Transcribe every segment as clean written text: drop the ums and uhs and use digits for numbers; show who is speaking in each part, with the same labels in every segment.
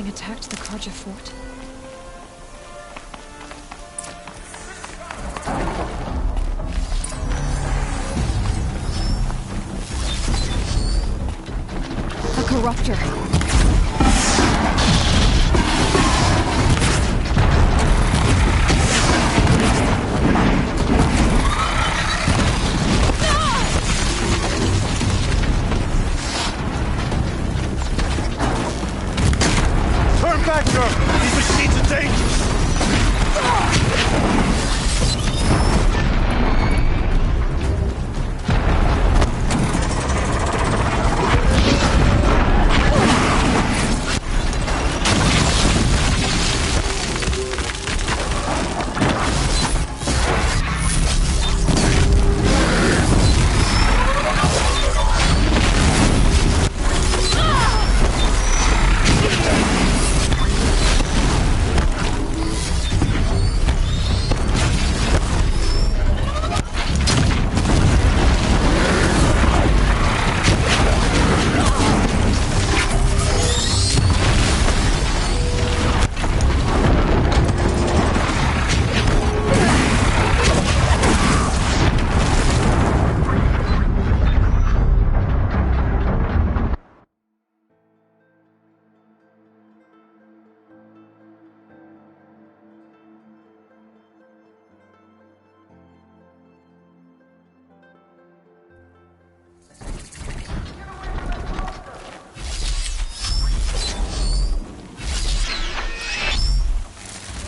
Speaker 1: something attacked the Karja fort? A corruptor.
Speaker 2: These machines are dangerous!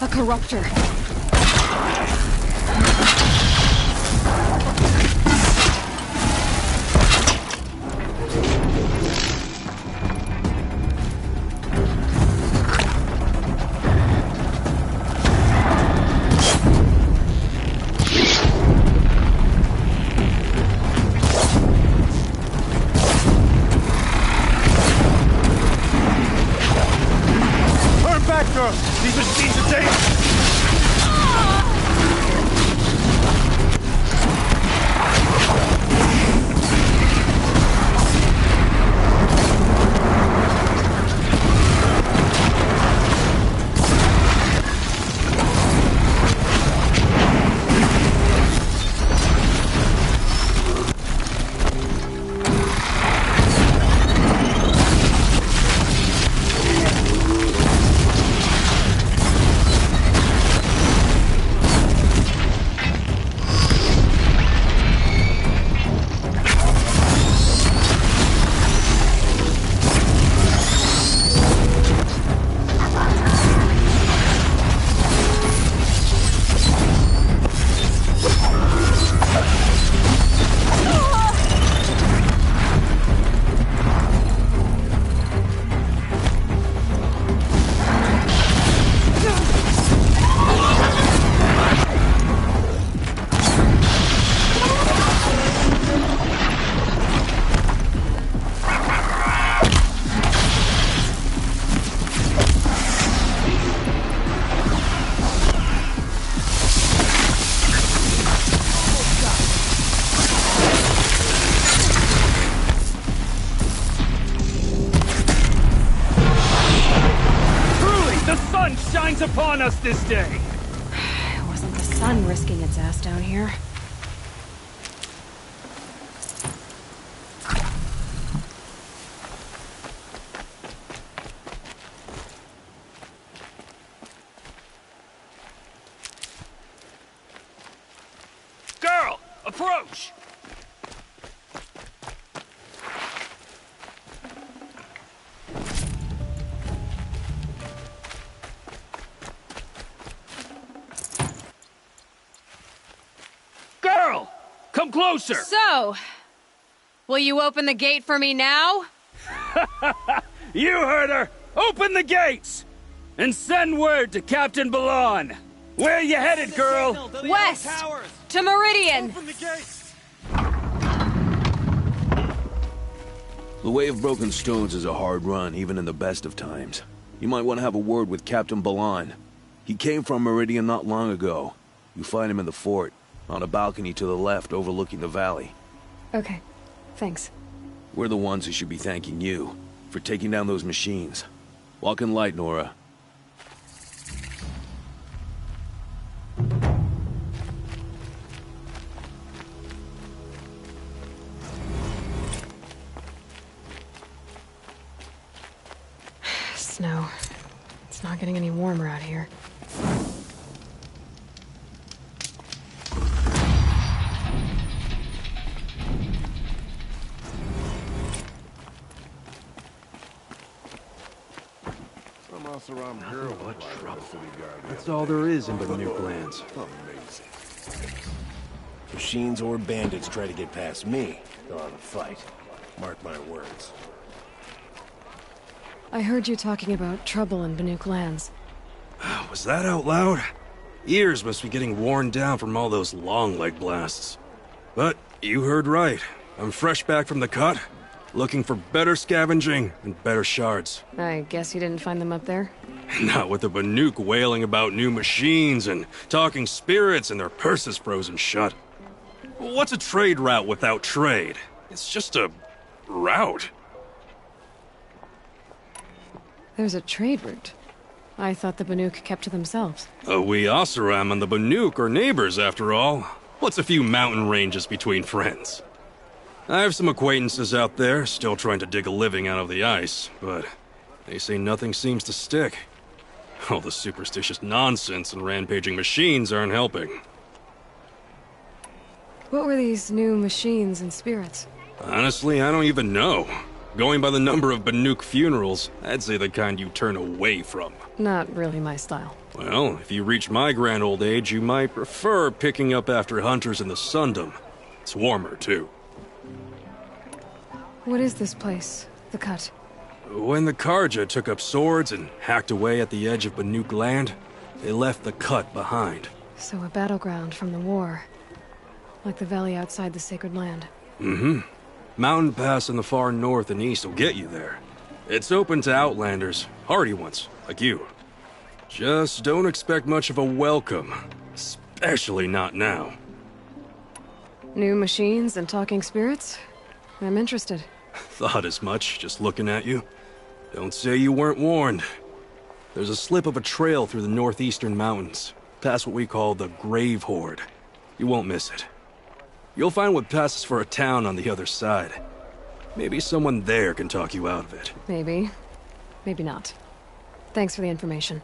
Speaker 1: A corruptor.
Speaker 2: These machines are dangerous! Shines upon us this day!
Speaker 1: It wasn't the sun risking its ass down here.
Speaker 2: Girl! Approach! Come closer!
Speaker 1: So, will you open the gate for me now?
Speaker 2: You heard her! Open the gates! And send word to Captain Balan! Where you headed, girl?
Speaker 1: West! To Meridian!
Speaker 2: Open the gates!
Speaker 3: The Way of Broken Stones is a hard run, even in the best of times. You might want to have a word with Captain Balan. He came from Meridian not long ago. You find him in the fort, on a balcony to the left overlooking the valley.
Speaker 1: Okay, thanks.
Speaker 3: We're the ones who should be thanking you for taking down those machines. Walk in light, Nora.
Speaker 1: Snow. It's not getting any warmer out here.
Speaker 4: What trouble. That's all there is in Banuk lands.
Speaker 5: Amazing. Machines or bandits try to get past me, they'll have a fight. Mark my words.
Speaker 1: I heard you talking about trouble in Banuk lands.
Speaker 4: Was that out loud? Ears must be getting worn down from all those long leg blasts. But you heard right. I'm fresh back from the cut, looking for better scavenging and better shards.
Speaker 1: I guess you didn't find them up there?
Speaker 4: Not with the Banuk wailing about new machines and talking spirits and their purses frozen shut. What's a trade route without trade? It's just a route.
Speaker 1: There's a trade route. I thought the Banuk kept to themselves.
Speaker 4: We Oseram and the Banuk are neighbors, after all. What's a few mountain ranges between friends? I have some acquaintances out there, still trying to dig a living out of the ice, but they say nothing seems to stick. All the superstitious nonsense and rampaging machines aren't helping.
Speaker 1: What were these new machines and spirits?
Speaker 4: Honestly, I don't even know. Going by the number of Banuk funerals, I'd say the kind you turn away from.
Speaker 1: Not really my style.
Speaker 4: Well, if you reach my grand old age, you might prefer picking up after hunters in the Sundom. It's warmer, too.
Speaker 1: What is this place? The Cut?
Speaker 4: When the Karja took up swords and hacked away at the edge of Banuk land, they left the Cut behind.
Speaker 1: So a battleground from the war. Like the valley outside the Sacred Land.
Speaker 4: Mm-hmm. Mountain Pass in the far north and east will get you there. It's open to outlanders, hardy ones, like you. Just don't expect much of a welcome, especially not now.
Speaker 1: New machines and talking spirits? I'm interested.
Speaker 4: Thought as much, just looking at you. Don't say you weren't warned. There's a slip of a trail through the northeastern mountains, past what we call the Grave Horde. You won't miss it. You'll find what passes for a town on the other side. Maybe someone there can talk you out of it.
Speaker 1: Maybe. Maybe not. Thanks for the information.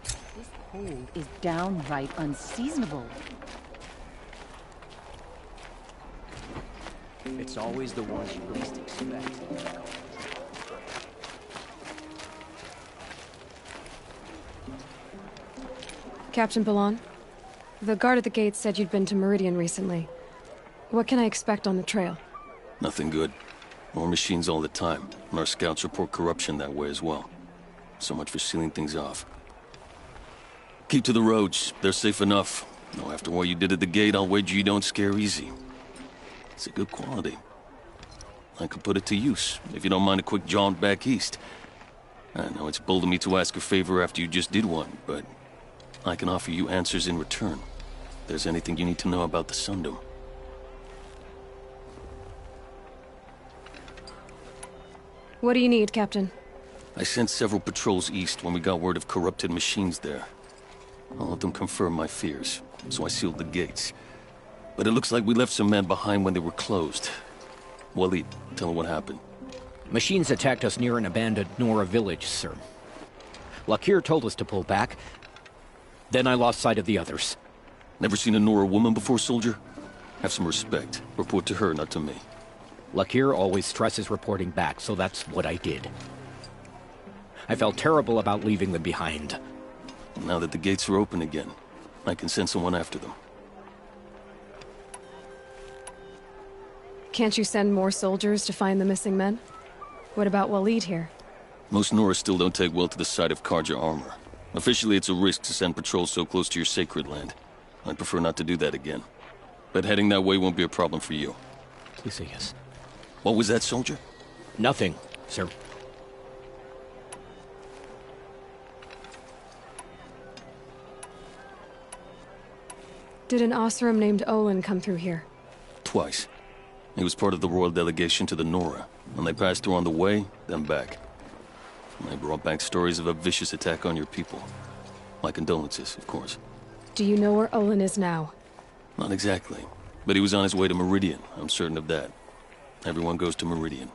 Speaker 6: This cold is downright unseasonable.
Speaker 7: It's always the ones you least expect.
Speaker 1: Captain Balan, the guard at the gate said you'd been to Meridian recently. What can I expect on the trail?
Speaker 8: Nothing good. More machines all the time, and our scouts report corruption that way as well. So much for sealing things off. Keep to the roads. They're safe enough. Though after what you did at the gate, I'll wager you don't scare easy. It's a good quality. I could put it to use, if you don't mind a quick jaunt back east. I know it's bold of me to ask a favor after you just did one, but I can offer you answers in return. If there's anything you need to know about the Sundom.
Speaker 1: What do you need, Captain?
Speaker 8: I sent several patrols east when we got word of corrupted machines there. All of them confirmed my fears, so I sealed the gates. But it looks like we left some men behind when they were closed. Waleed, tell her what happened.
Speaker 7: Machines attacked us near an abandoned Nora village, sir. Lakir told us to pull back. Then I lost sight of the others.
Speaker 8: Never seen a Nora woman before, soldier? Have some respect. Report to her, not to me.
Speaker 7: Lakir always stresses reporting back, so that's what I did. I felt terrible about leaving them behind.
Speaker 8: Now that the gates are open again, I can send someone after them.
Speaker 1: Can't you send more soldiers to find the missing men? What about Waleed here?
Speaker 8: Most Nora still don't take well to the sight of Karja armor. Officially, it's a risk to send patrols so close to your sacred land. I'd prefer not to do that again. But heading that way won't be a problem for you.
Speaker 7: Please say yes.
Speaker 8: What was that, soldier?
Speaker 7: Nothing, sir.
Speaker 1: Did an Oseram named Olin come through here?
Speaker 8: Twice. He was part of the royal delegation to the Nora, and they passed through on the way, then back. They brought back stories of a vicious attack on your people. My condolences, of course.
Speaker 1: Do you know where Olin is now?
Speaker 8: Not exactly, but he was on his way to Meridian. I'm certain of that. Everyone goes to Meridian.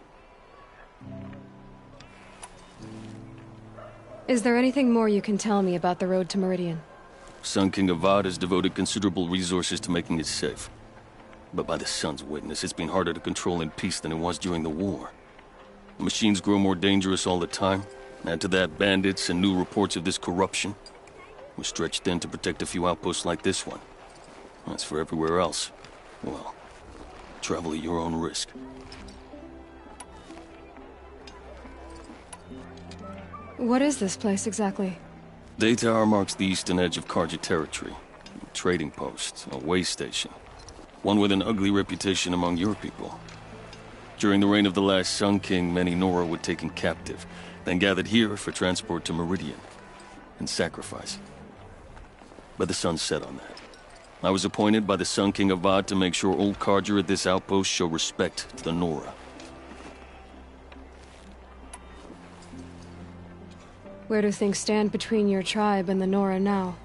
Speaker 1: Is there anything more you can tell me about the road to Meridian?
Speaker 8: Sun King Avad has devoted considerable resources to making it safe. But by the Sun's witness, it's been harder to control in peace than it was during the war. The machines grow more dangerous all the time. Add to that bandits and new reports of this corruption. We're stretched thin to protect a few outposts like this one. As for everywhere else, well, travel at your own risk.
Speaker 1: What is this place exactly?
Speaker 8: Day Tower marks the eastern edge of Karja territory. A trading post, a way station. One with an ugly reputation among your people. During the reign of the last Sun King, many Nora were taken captive, then gathered here for transport to Meridian, and sacrifice. But the sun set on that. I was appointed by the Sun King Avad to make sure old Karja at this outpost show respect to the Nora.
Speaker 1: Where do things stand between your tribe and the Nora now?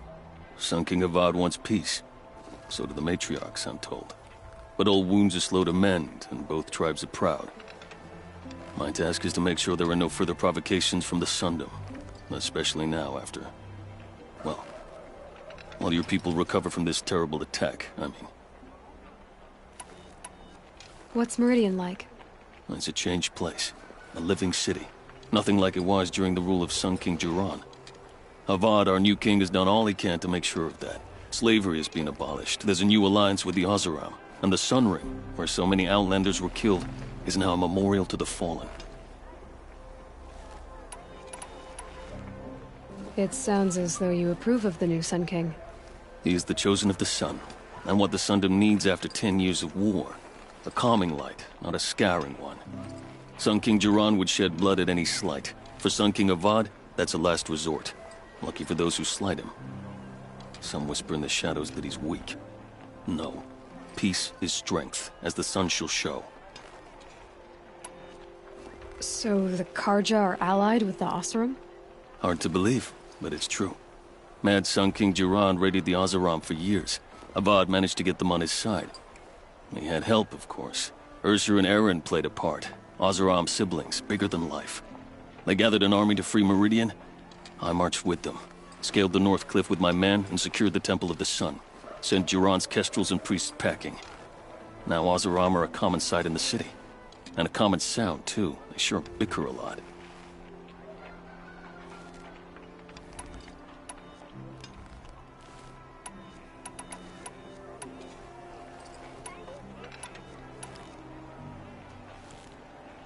Speaker 8: Sun King Avad wants peace. So do the matriarchs, I'm told. But old wounds are slow to mend, and both tribes are proud. My task is to make sure there are no further provocations from the Sundom. Especially now after... well, while your people recover from this terrible attack, I mean.
Speaker 1: What's Meridian like?
Speaker 8: It's a changed place. A living city. Nothing like it was during the rule of Sun King Jiran. Avad, our new king, has done all he can to make sure of that. Slavery has been abolished. There's a new alliance with the Oseram. And the Sun Ring, where so many Outlanders were killed, is now a memorial to the fallen.
Speaker 1: It sounds as though you approve of the new Sun King.
Speaker 8: He is the chosen of the Sun, and what the Sundom needs after 10 years of war. A calming light, not a scouring one. Sun King Jiran would shed blood at any slight. For Sun King Avad, that's a last resort. Lucky for those who slight him. Some whisper in the shadows that he's weak. No. Peace is strength, as the sun shall show.
Speaker 1: So the Karja are allied with the Oseram?
Speaker 8: Hard to believe, but it's true. Mad Sun King Jiran raided the Oseram for years. Avad managed to get them on his side. He had help, of course. Ursur and Eren played a part. Oseram siblings, bigger than life. They gathered an army to free Meridian. I marched with them. Scaled the North Cliff with my men and secured the Temple of the Sun. Sent Jiran's kestrels and priests packing. Now Oseram are a common sight in the city. And a common sound, too. They sure bicker a lot.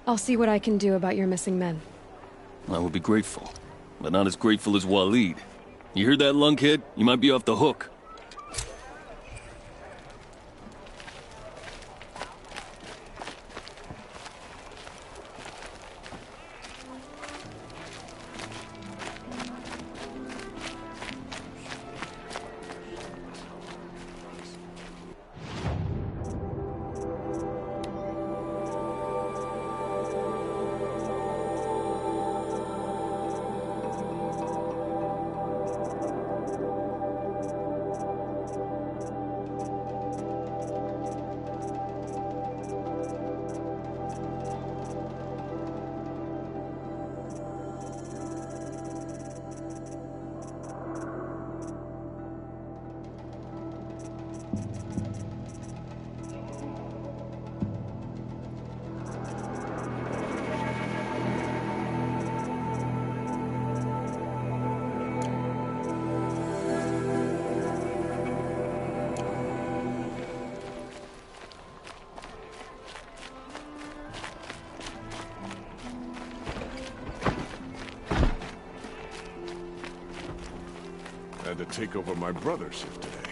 Speaker 1: I'll see what I can do about your missing men.
Speaker 8: I would be grateful, but not as grateful as Waleed. You heard that, lunkhead? You might be off the hook.
Speaker 9: Had to take over my brother's shift today.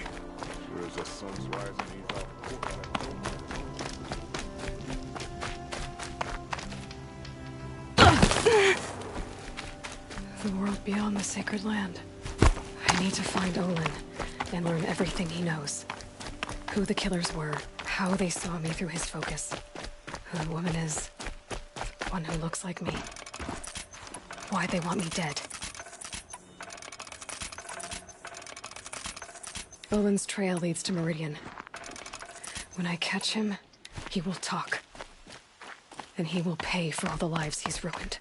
Speaker 9: Sure as the sun's rising, he's out
Speaker 1: The world beyond the sacred land. I need to find Olin and learn everything he knows. Who the killers were, how they saw me through his focus, who the woman is, one who looks like me. why they want me dead. Olin's trail leads to Meridian. When I catch him, he will talk. And he will pay for all the lives he's ruined.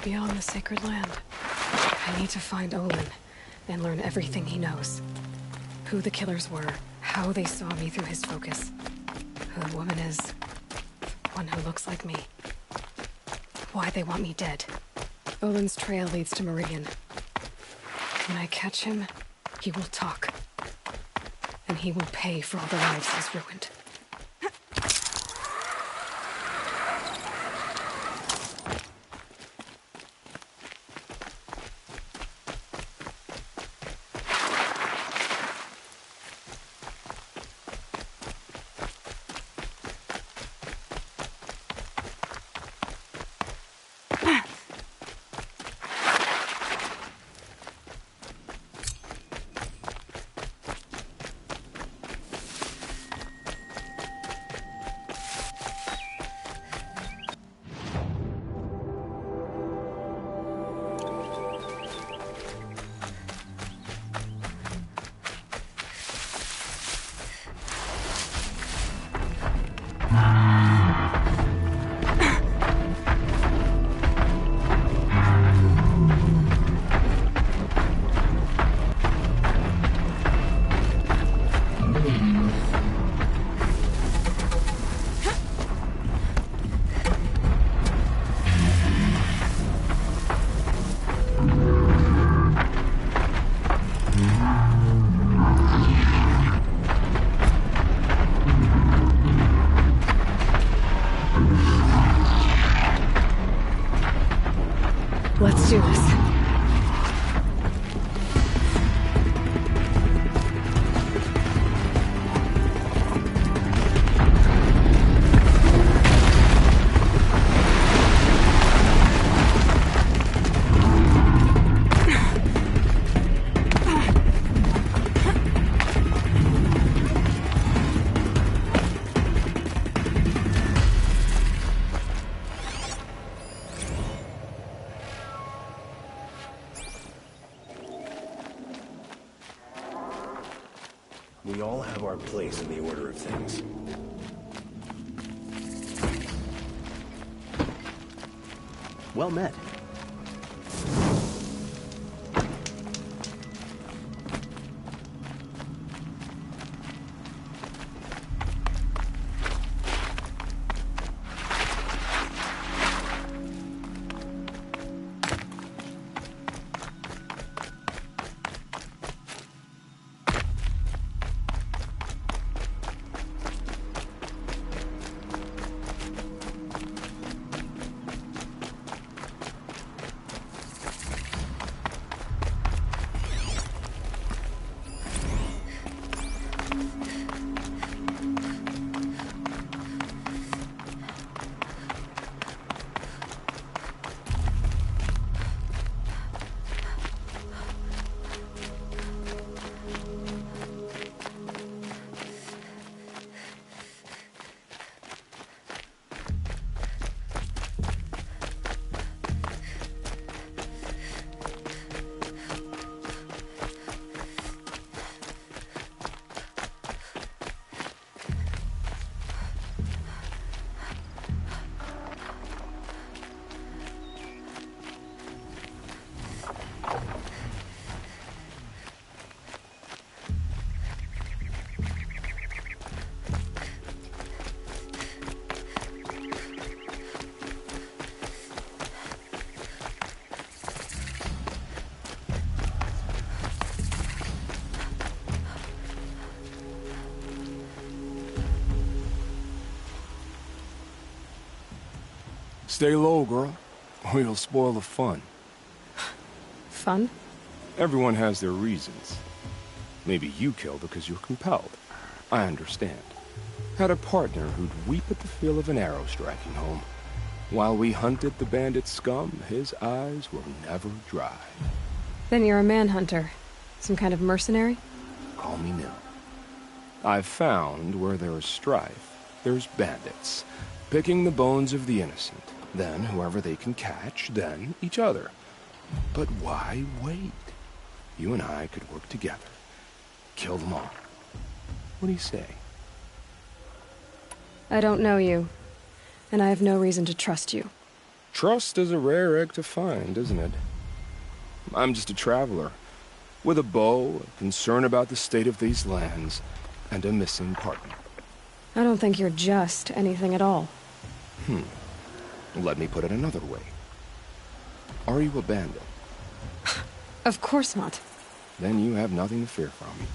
Speaker 1: beyond the sacred land. I need to find Olin and learn everything he knows. Who the killers were, how they saw me through his focus, who the woman is, one who looks like me, why they want me dead. Olin's trail leads to Meridian. When I catch him, he will talk. And he will pay for all the lives he's ruined. Let's do this.
Speaker 5: We all have our place in the order of things.
Speaker 10: Well met.
Speaker 9: Stay low, girl, or you'll spoil the fun.
Speaker 1: Fun?
Speaker 9: Everyone has their reasons. Maybe you kill because you're compelled. I understand. Had a partner who'd weep at the feel of an arrow striking home. While we hunted the bandit scum, his eyes will never dry.
Speaker 1: Then you're a manhunter. Some kind of mercenary?
Speaker 9: Call me Nil. I've found where there is strife, there's bandits, picking the bones of the innocent. Then whoever they can catch, then each other. But why wait? You and I could work together. Kill them all. What do you say?
Speaker 1: I don't know you, and I have no reason to trust you.
Speaker 9: Trust is a rare egg to find, isn't it? I'm just a traveler, with a bow, a concern about the state of these lands, and a missing partner.
Speaker 1: I don't think you're just anything at all.
Speaker 9: Let me put it another way. Are you a bandit?
Speaker 1: Of course not.
Speaker 9: Then you have nothing to fear from me.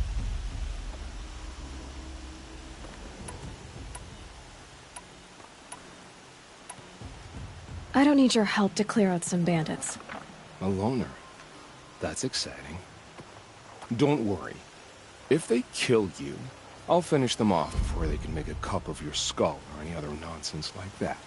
Speaker 1: I don't need your help to clear out some bandits.
Speaker 9: A loner. That's exciting. Don't worry. If they kill you, I'll finish them off before they can make a cup of your skull or any other nonsense like that.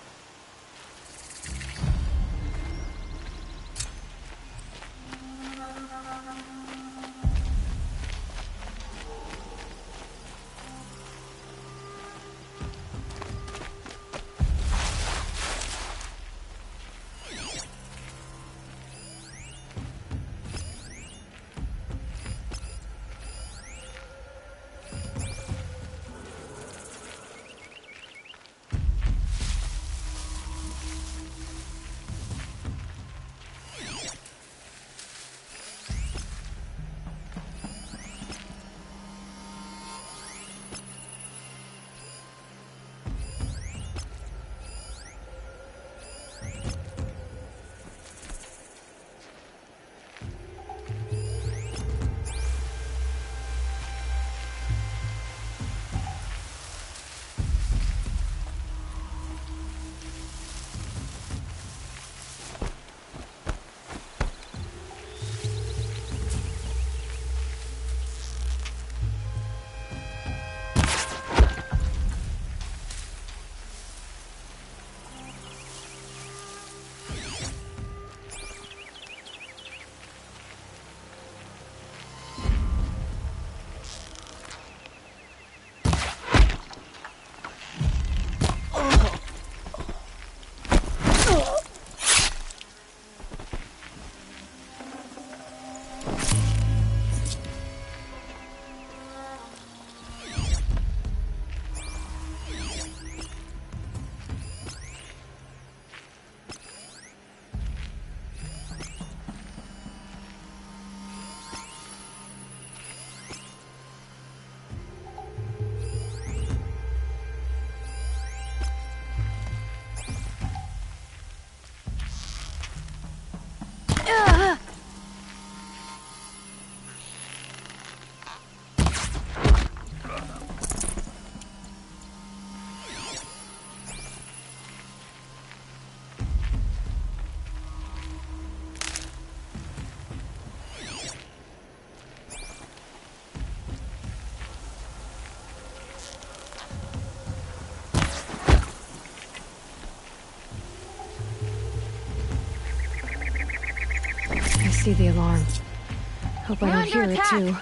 Speaker 1: I see the alarm. Hope I don't hear it too.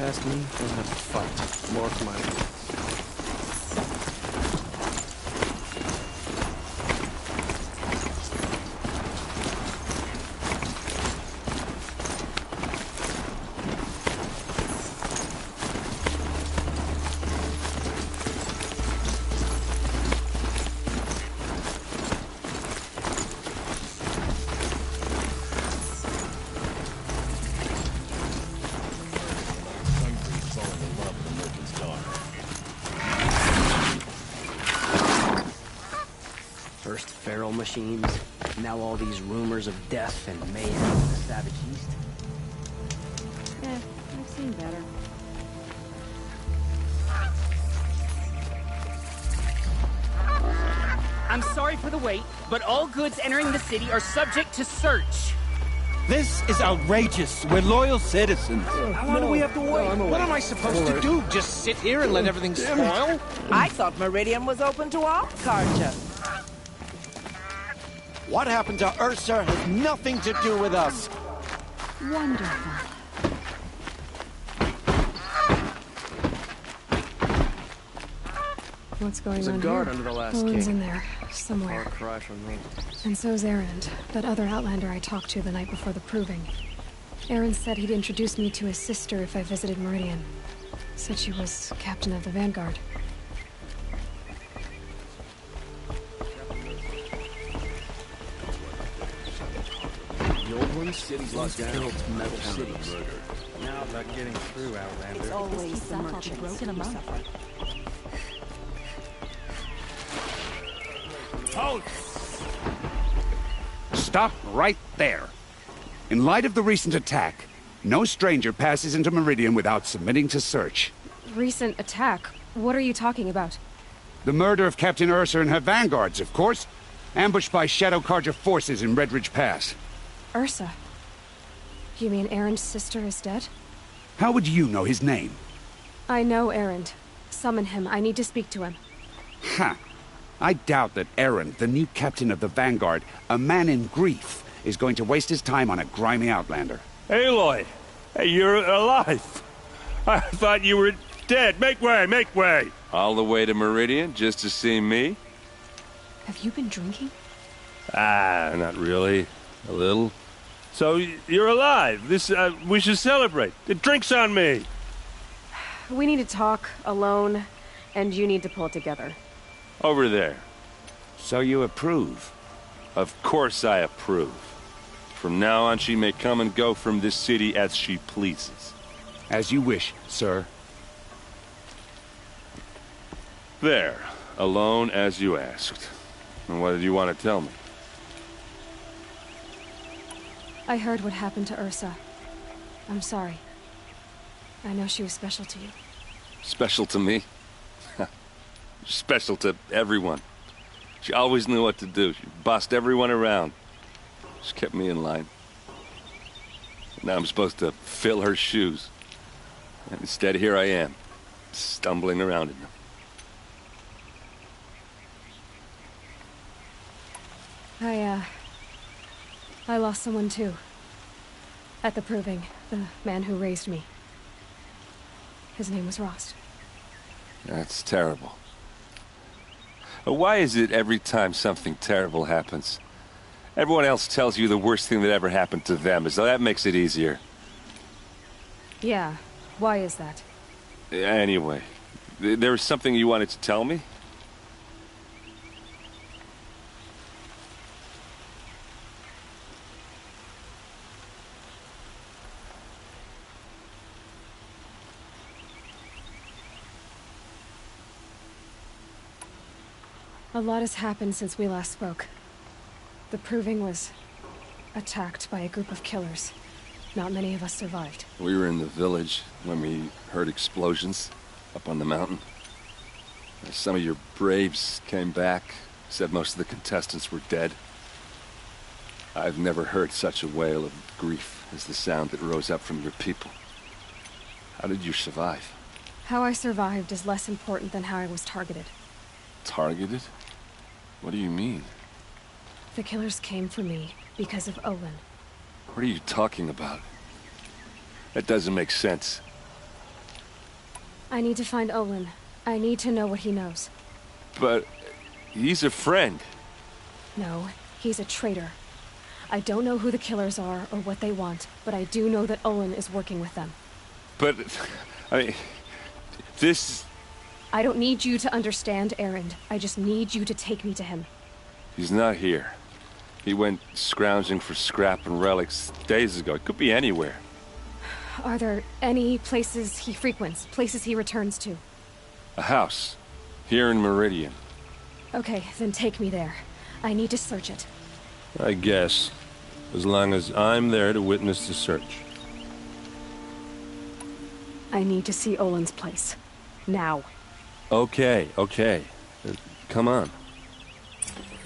Speaker 9: past me, we'll have a fight. Mark my words.
Speaker 10: First feral machines, now all these rumors of death and mayhem in the savage east.
Speaker 6: I've seen better.
Speaker 11: I'm sorry for the wait, but all goods entering the city are subject to search.
Speaker 12: This is outrageous. We're loyal citizens.
Speaker 5: How long do we have to wait?
Speaker 12: What am I supposed to do? Just sit here and let everything spoil?
Speaker 13: I thought Meridian was open to all culture.
Speaker 12: What happened to Ursa has nothing to do with us.
Speaker 6: Wonderful.
Speaker 1: What's going
Speaker 9: There's a
Speaker 1: on
Speaker 9: guard
Speaker 1: here?
Speaker 9: under the last
Speaker 1: Owen's
Speaker 9: king.
Speaker 1: in there, somewhere.
Speaker 9: Far cry from me.
Speaker 1: And so's Erend, that other outlander I talked to the night before the proving. Erend said he'd introduce me to his sister if I visited Meridian. Said she was captain of the Vanguard.
Speaker 10: The old ones once built metal cities.
Speaker 14: Now about getting through, Outlander.
Speaker 6: It's always the merchants broken among.
Speaker 2: Halt! Stop right there. In light of the recent attack, no stranger passes into Meridian without submitting to search.
Speaker 1: Recent attack? What are you talking about?
Speaker 2: The murder of Captain Ursa and her vanguards, of course. Ambushed by Shadow Carja forces in Redridge Pass.
Speaker 1: Ursa? You mean Erend's sister is dead?
Speaker 2: How would you know his name?
Speaker 1: I know Erend. Summon him. I need to speak to him.
Speaker 2: Ha! I doubt that Erend, the new captain of the Vanguard, a man in grief, is going to waste his time on a grimy outlander.
Speaker 5: Aloy! Hey, you're alive! I thought you were dead. Make way, make way!
Speaker 15: All the way to Meridian just to see me?
Speaker 1: Have you been drinking?
Speaker 5: Ah, not really. A little. So, you're alive. We should celebrate. The drink's on me.
Speaker 1: We need to talk, alone, and you need to pull it together.
Speaker 15: Over there.
Speaker 2: So you approve?
Speaker 15: Of course I approve. From now on, she may come and go from this city as she pleases.
Speaker 2: As you wish, sir.
Speaker 15: There. Alone as you asked. And what did you want to tell me?
Speaker 1: I heard what happened to Ursa. I'm sorry. I know she was special to you.
Speaker 15: Special to me? Special to everyone. She always knew what to do. She bossed everyone around. She kept me in line. Now I'm supposed to fill her shoes. And instead, here I am, stumbling around in them.
Speaker 1: I lost someone too. At the proving, the man who raised me. His name was Rost.
Speaker 15: That's terrible. Why is it every time something terrible happens, everyone else tells you the worst thing that ever happened to them, as though that makes it easier?
Speaker 1: Yeah, why is that?
Speaker 15: Anyway, there was something you wanted to tell me?
Speaker 1: A lot has happened since we last spoke. The proving was attacked by a group of killers. Not many of us survived.
Speaker 15: We were in the village when we heard explosions up on the mountain. Some of your braves came back, said most of the contestants were dead. I've never heard such a wail of grief as the sound that rose up from your people. How did you survive?
Speaker 1: How I survived is less important than how I was targeted.
Speaker 15: Targeted? What do you mean?
Speaker 1: The killers came for me because of Olin.
Speaker 15: What are you talking about? That doesn't make sense.
Speaker 1: I need to find Olin. I need to know what he knows.
Speaker 15: But he's a friend.
Speaker 1: No, he's a traitor. I don't know who the killers are or what they want, but I do know that Olin is working with them.
Speaker 15: But, I mean, this...
Speaker 1: I don't need you to understand, Erend. I just need you to take me to him.
Speaker 15: He's not here. He went scrounging for scrap and relics days ago. It could be anywhere.
Speaker 1: Are there any places he frequents, places he returns to?
Speaker 15: A house. Here in Meridian.
Speaker 1: Okay, then take me there. I need to search it.
Speaker 15: I guess. As long as I'm there to witness the search.
Speaker 1: I need to see Olin's place. Now.
Speaker 15: Okay. Come on.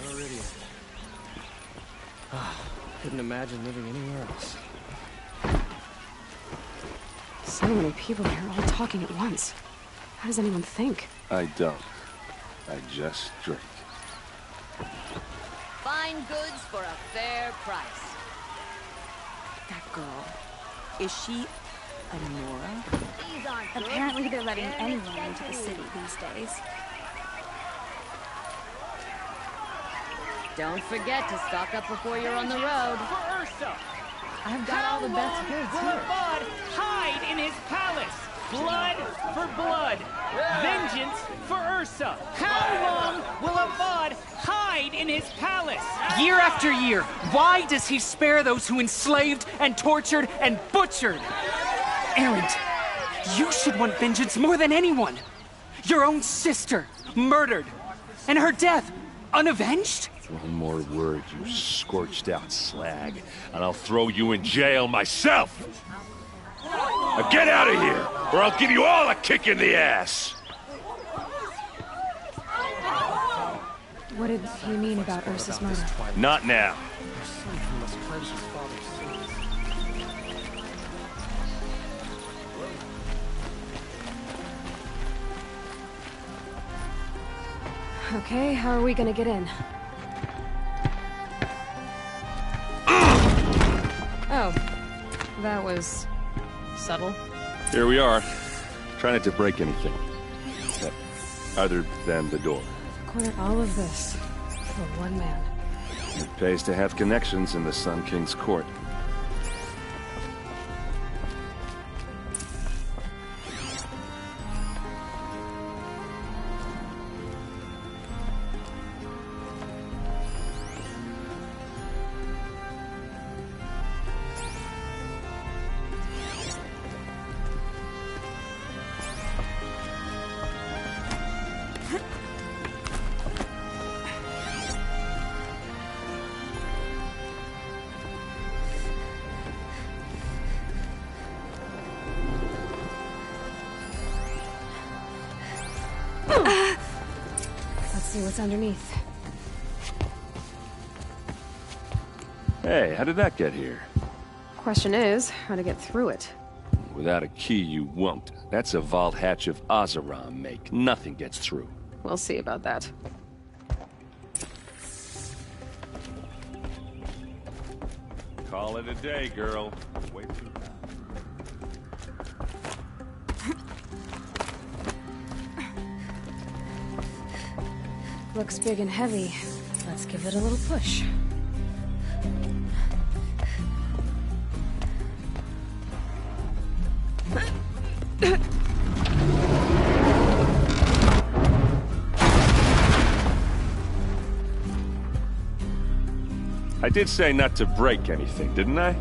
Speaker 10: Meridian. Couldn't imagine living anywhere else.
Speaker 1: So many people here, all talking at once. How does anyone think?
Speaker 15: I don't. I just drink.
Speaker 16: Fine goods for a fair price.
Speaker 6: That girl. Is she a Nora?
Speaker 16: These aren't good.
Speaker 6: Apparently they're letting anyone into the city these days.
Speaker 16: Don't forget to stock up before you're on the road.
Speaker 11: For Ursa!
Speaker 6: I've got all the best goods
Speaker 11: will
Speaker 6: here.
Speaker 11: Bud hide in his palace? Blood for blood. Vengeance for Ursa. How long will a Bud hide in his palace? Year after year, why does he spare those who enslaved and tortured and butchered? Erend, you should want vengeance more than anyone. Your own sister, murdered. And her death, unavenged?
Speaker 15: One more word, you scorched out slag, and I'll throw you in jail myself! Now get out of here, or I'll give you all a kick in the ass!
Speaker 1: What did he mean about Ursa's murder?
Speaker 15: Not now.
Speaker 1: Okay, how are we gonna get in? Oh, that was subtle.
Speaker 15: Here we are. Try not to break anything. Other than the door.
Speaker 1: Corner all of this for one man.
Speaker 15: It pays to have connections in the Sun King's court.
Speaker 1: Let's see what's underneath.
Speaker 15: Hey, how did that get here?
Speaker 1: Question is, how to get through it.
Speaker 15: Without a key, you won't. That's a vault hatch of Oseram make. Nothing gets through.
Speaker 1: We'll see about that.
Speaker 15: Call it a day, girl. Way too long.
Speaker 1: Looks big and heavy. Let's give it a little push.
Speaker 15: I did say not to break anything, didn't I?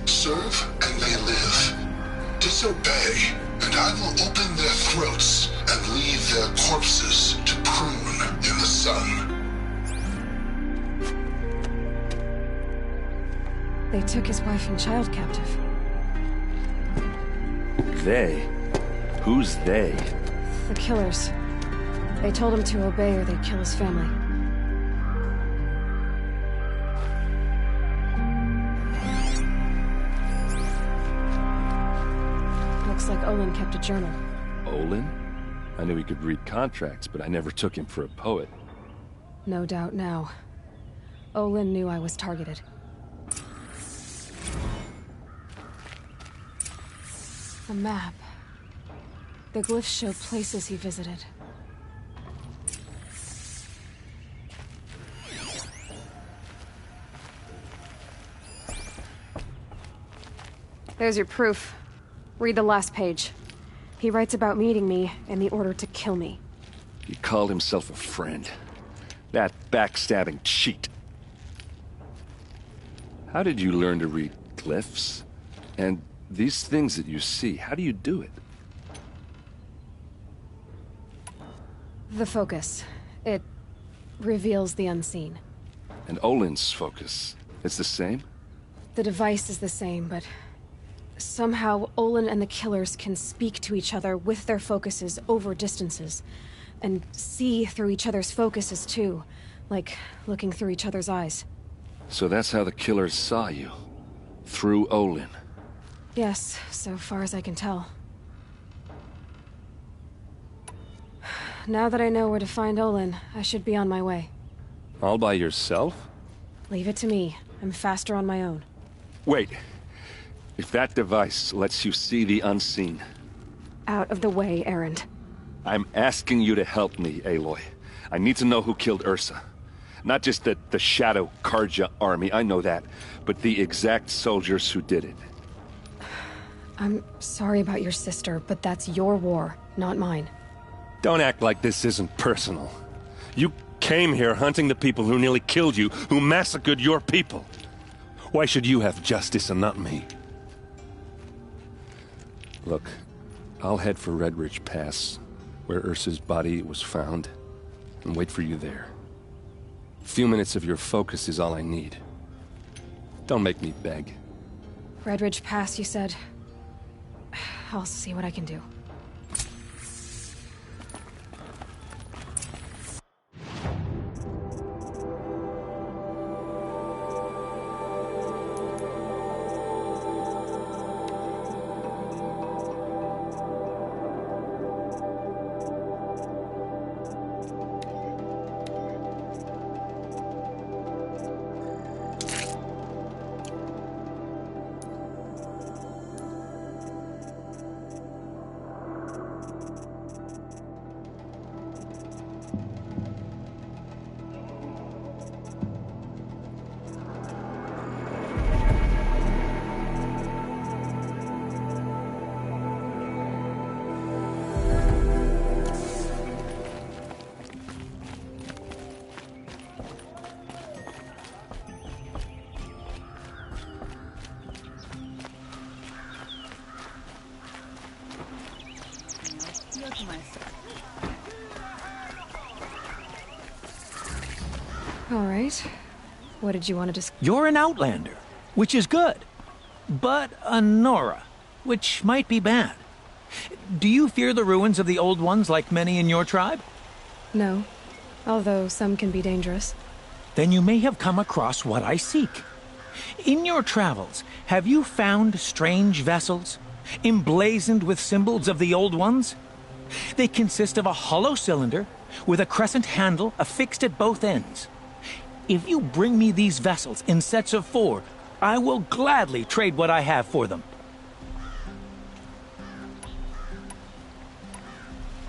Speaker 17: Serve and they live. Disobey, and I will open their throats and leave their corpses to prune in the sun.
Speaker 1: They took his wife and child captive.
Speaker 15: They? Who's they?
Speaker 1: The killers. They told him to obey or they'd kill his family. Looks like Olin kept a journal.
Speaker 15: Olin? I knew he could read contracts, but I never took him for a poet.
Speaker 1: No doubt now. Olin knew I was targeted. A map. The glyphs show places he visited. There's your proof. Read the last page. He writes about meeting me and the order to kill me.
Speaker 15: He called himself a friend. That backstabbing cheat. How did you learn to read glyphs? And these things that you see, how do you do it?
Speaker 1: The focus. It reveals the unseen.
Speaker 15: And Olin's focus, it's the same?
Speaker 1: The device is the same, but somehow Olin and the killers can speak to each other with their focuses over distances. And see through each other's focuses too, like looking through each other's eyes.
Speaker 15: So that's how the killers saw you? Through Olin?
Speaker 1: Yes, so far as I can tell. Now that I know where to find Olin, I should be on my way.
Speaker 15: All by yourself?
Speaker 1: Leave it to me. I'm faster on my own.
Speaker 15: Wait. If that device lets you see the unseen...
Speaker 1: Out of the way, Erend.
Speaker 15: I'm asking you to help me, Aloy. I need to know who killed Ursa. Not just the Shadow Karja army, I know that, but the exact soldiers who did it.
Speaker 1: I'm sorry about your sister, but that's your war, not mine.
Speaker 15: Don't act like this isn't personal. You came here hunting the people who nearly killed you, who massacred your people. Why should you have justice and not me? Look, I'll head for Red Ridge Pass, where Ursa's body was found, and wait for you there. A few minutes of your focus is all I need. Don't make me beg.
Speaker 1: Red Ridge Pass, you said? I'll see what I can do. All right. What did you want to discuss?
Speaker 18: You're an outlander, which is good. But a Nora, which might be bad. Do you fear the ruins of the Old Ones like many in your tribe?
Speaker 1: No. Although some can be dangerous.
Speaker 18: Then you may have come across what I seek. In your travels, have you found strange vessels, emblazoned with symbols of the Old Ones? They consist of a hollow cylinder with a crescent handle affixed at both ends. If you bring me these vessels in sets of 4, I will gladly trade what I have for them.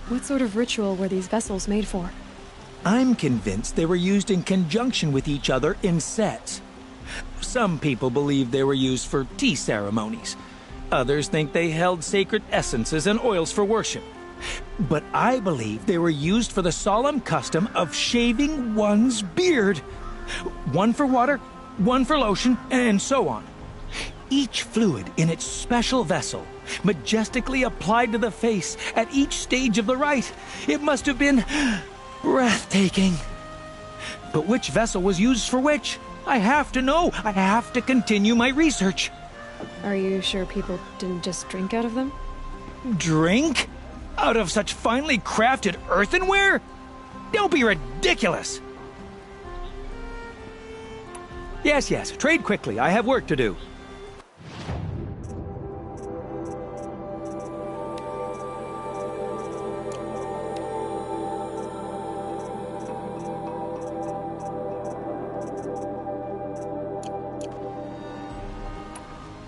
Speaker 1: What sort of ritual were these vessels made for?
Speaker 18: I'm convinced they were used in conjunction with each other in sets. Some people believe they were used for tea ceremonies. Others think they held sacred essences and oils for worship. But I believe they were used for the solemn custom of shaving one's beard. One for water, one for lotion, and so on. Each fluid in its special vessel, majestically applied to the face at each stage of the rite. It must have been breathtaking. But which vessel was used for which? I have to know. I have to continue my research.
Speaker 1: Are you sure people didn't just drink out of them?
Speaker 18: Drink? Out of such finely crafted earthenware? Don't be ridiculous! Yes, yes, trade quickly. I have work to do.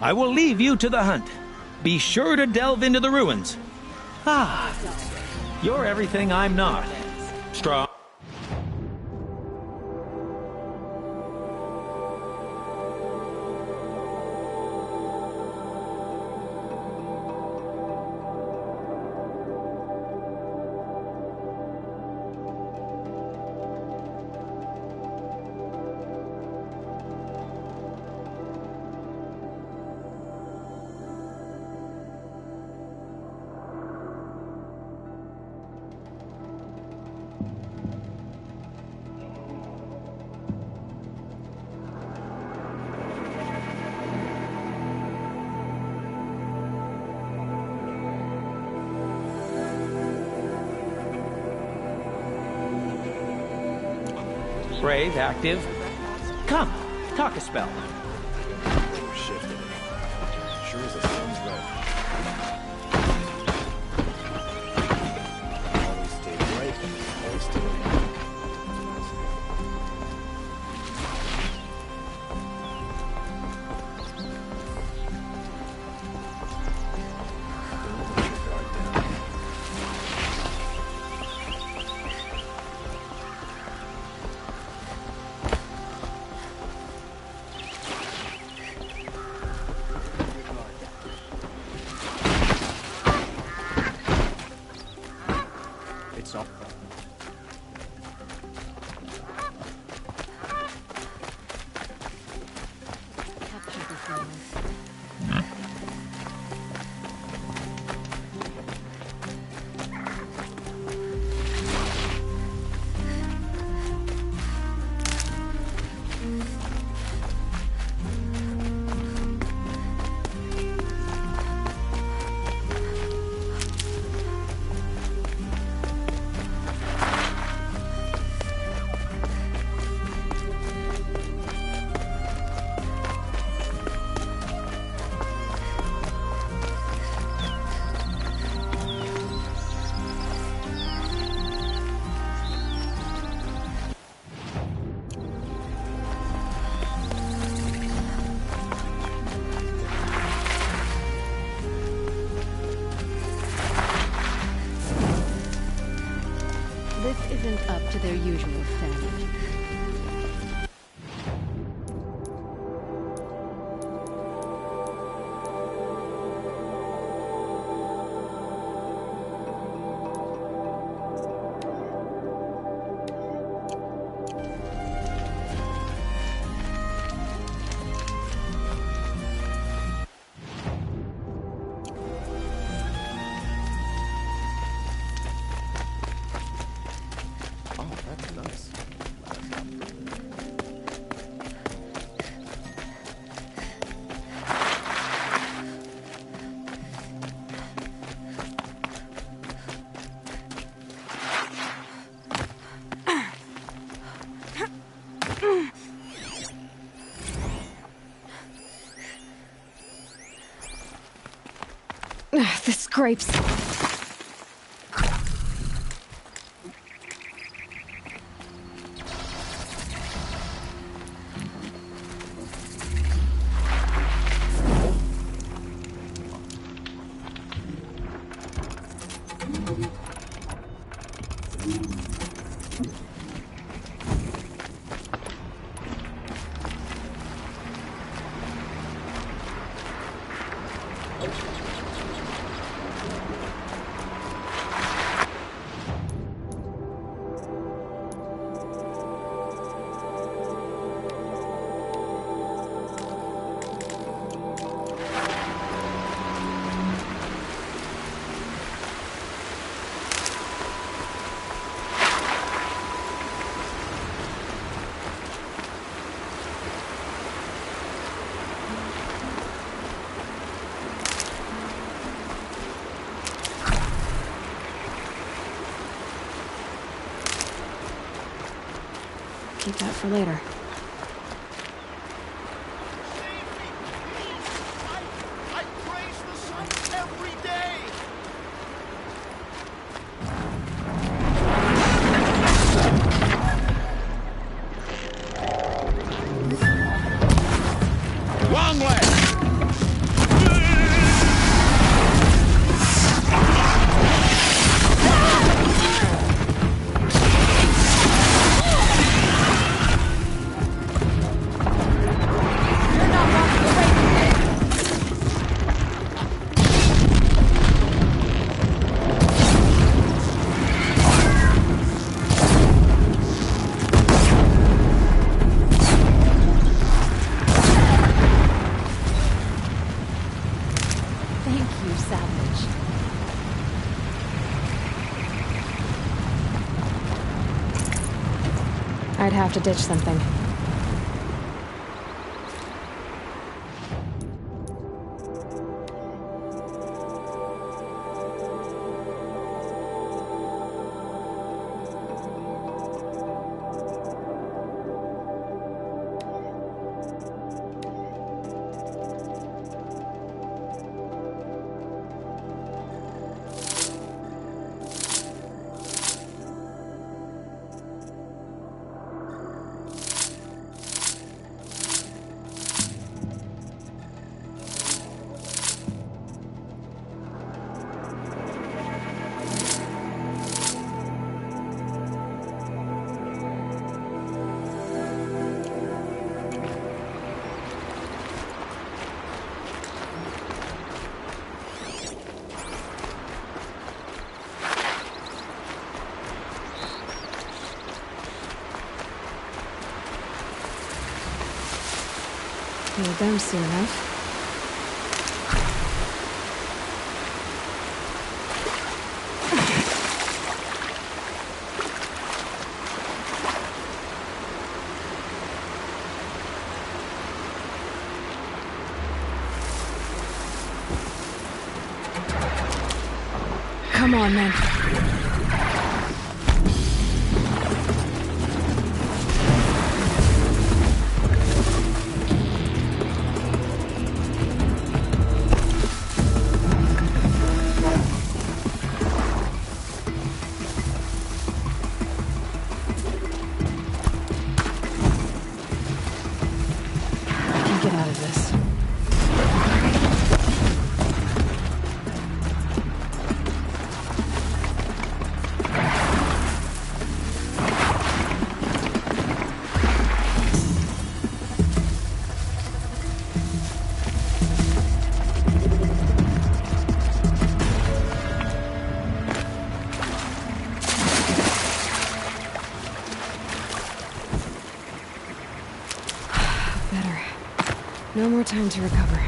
Speaker 18: I will leave you to the hunt. Be sure to delve into the ruins. Ah, you're everything I'm not. Strong. Brave, active. Come, talk a spell.
Speaker 5: We're shifting. Sure as the sun's going. Always stay bright, always stay bright. Don't let your guard down.
Speaker 10: It's all.
Speaker 16: This isn't up to their usual standard.
Speaker 9: Oh, that's nice.
Speaker 1: The scrapes. keep that for later.
Speaker 2: Long way!
Speaker 1: I'd have to ditch something. Need them soon enough. Come on, then. Get out of this. Better. No more time to recover.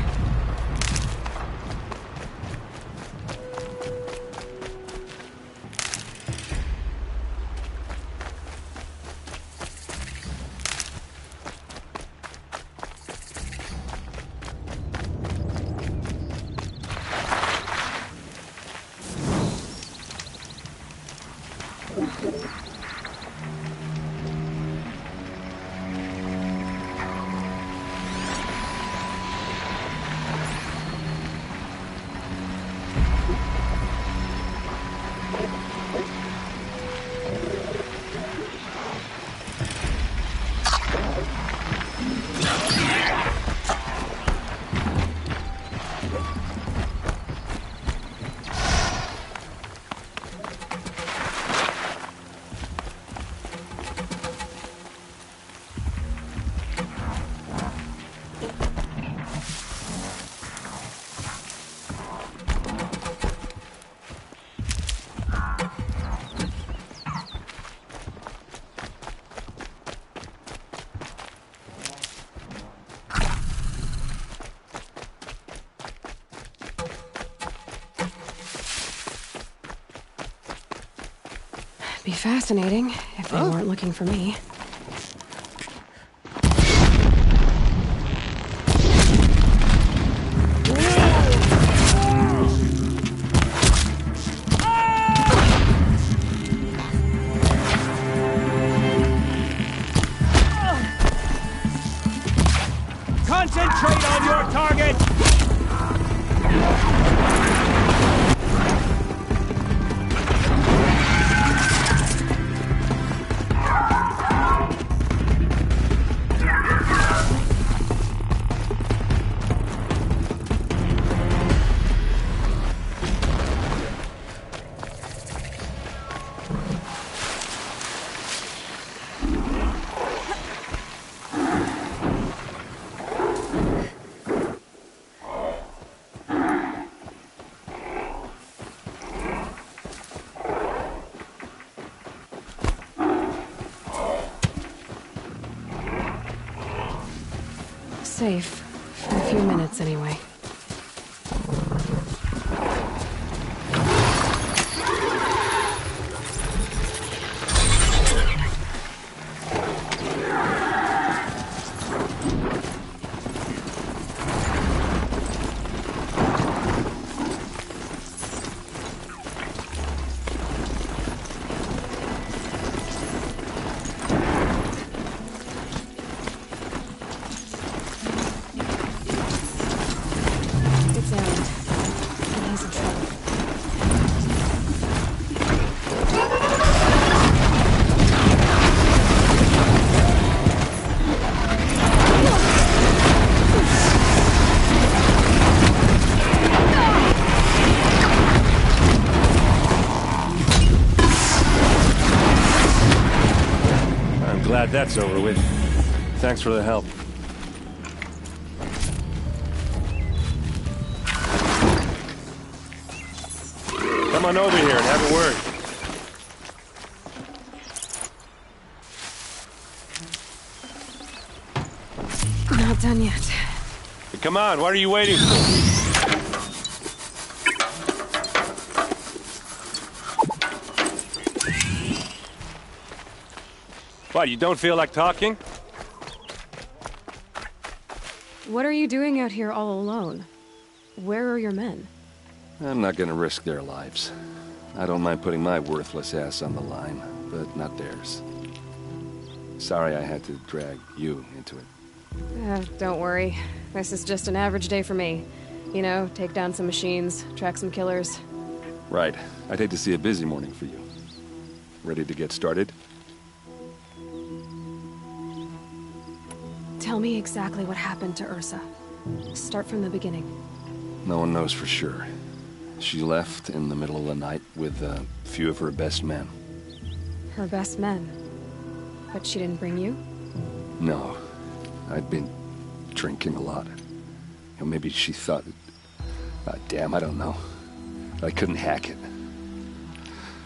Speaker 1: Be fascinating if they weren't looking for me.
Speaker 2: Concentrate on your target!
Speaker 1: Safe. For a few minutes, anyway.
Speaker 5: Glad that's over with. Thanks for the help. Come on over here and have a word.
Speaker 1: Not done yet.
Speaker 5: Hey, come on, what are you waiting for? What, you don't feel like talking?
Speaker 1: What are you doing out here all alone? Where are your men?
Speaker 15: I'm not gonna risk their lives. I don't mind putting my worthless ass on the line, but not theirs. Sorry I had to drag you into it.
Speaker 1: Don't worry. This is just an average day for me. You know, take down some machines, track some killers.
Speaker 15: Right. I'd hate to see a busy morning for you. Ready to get started?
Speaker 1: Tell me exactly what happened to Ursa. Start from the beginning.
Speaker 15: No one knows for sure. She left in the middle of the night with a few of her best men.
Speaker 1: Her best men? But she didn't bring you?
Speaker 15: No. I'd been drinking a lot. Maybe she thought... damn, I don't know. I couldn't hack it.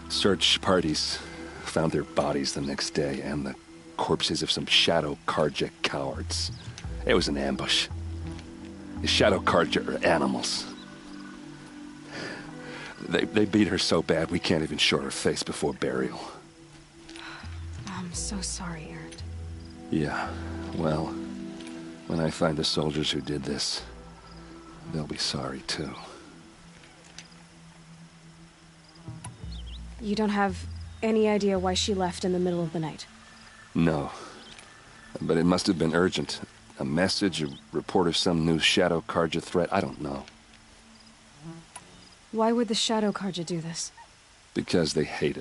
Speaker 15: Search parties found their bodies the next day, and the corpses of some Shadow Karja cowards. It was an ambush. The Shadow Karja are animals. They beat her so bad we can't even show her face before burial.
Speaker 1: I'm so sorry, Erend.
Speaker 15: Yeah, well, when I find the soldiers who did this, they'll be sorry too.
Speaker 1: You don't have any idea why she left in the middle of the night?
Speaker 15: No. But it must have been urgent. A message, a report of some new Shadow Karja threat, I don't know.
Speaker 1: Why would the Shadow Karja do this?
Speaker 15: Because they hate us.